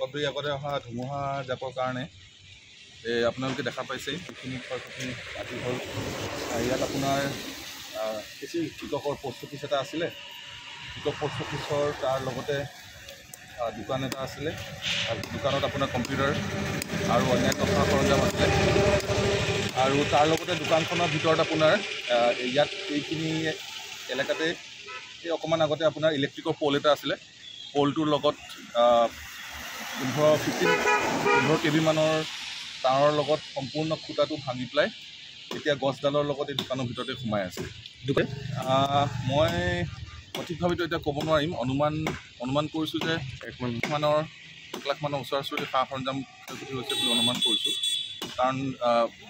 অলপ দেৰি আগতে অহা ধুমুহা জাকৰ কাৰণে আপোনালোকে দেখা পাইছে সেইখিনি ক্ষয়ক্ষতি আদি হ'ল। ইয়াত আপোনাৰ কিছু কৃষকৰ পোষ্ট অফিচ এটা আছিলে, কৃষক পোষ্ট অফিচৰ তাৰ লগতে দোকান এটা আছিলে, দোকানত আপোনাৰ কম্পিউটাৰ আৰু অন্যান্য সা সৰঞ্জাম আছিলে। আৰু তাৰ লগতে দোকানখনৰ ভিতৰত আপোনাৰ ইয়াত এইখিনি এলেকাতে এই অকণমান আগতে আপোনাৰ ইলেক্ট্ৰিকৰ প'ল এটা আছিলে, প'লটোৰ লগত 15 kV মানৰ তাঁৰৰ লগত সম্পূৰ্ণ খুঁটাটো ভাঙি পেলাই এতিয়া গছডালৰ লগত এই দোকানৰ ভিতৰতে সোমাই আছে। মই সঠিকভাৱেতো এতিয়া ক'ব নোৱাৰিম, অনুমান কৰিছোঁ যে 1 লাখ মানৰ ওচৰা-ওচৰি সা সৰঞ্জাম ক্ষয়ক্ষতি হৈছে বুলি অনুমান কৰিছোঁ। কাৰণ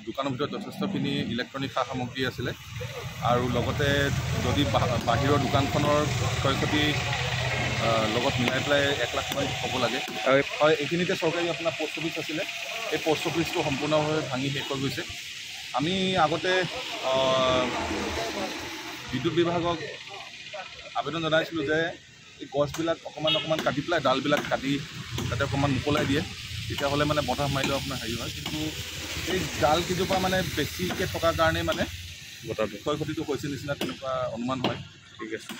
দোকানৰ ভিতৰত যথেষ্টখিনি ইলেক্ট্ৰনিক সা সামগ্ৰী আছিলে আৰু লগতে যদি বাহিৰৰ দোকানখনৰ ক্ষয়ক্ষতি লগত মিলাই পেলাই 1 লাখ মান হ'ব লাগে। হয়, এইখিনিতে চৰকাৰী আপোনাৰ পোষ্ট অফিচ আছিলে, এই পোষ্ট অফিচটো সম্পূৰ্ণভাৱে ভাঙি শেষ হৈ গৈছে। আমি আগতে বিদ্যুৎ বিভাগক আবেদন জনাইছিলোঁ যে এই গছবিলাক অকণমান কাটি পেলাই ডালবিলাক কাটি তাতে অকণমান মোকলাই দিয়ে, তেতিয়াহ'লে মানে বতাহ মাৰিলেও আপোনাৰ হেৰি হয়। কিন্তু এই ডাল কেইজোপা মানে বেছিকৈ থকাৰ কাৰণেই মানে ক্ষয়ক্ষতিটো হৈছে নিচিনা তেনেকুৱা অনুমান হয়। ঠিক আছে।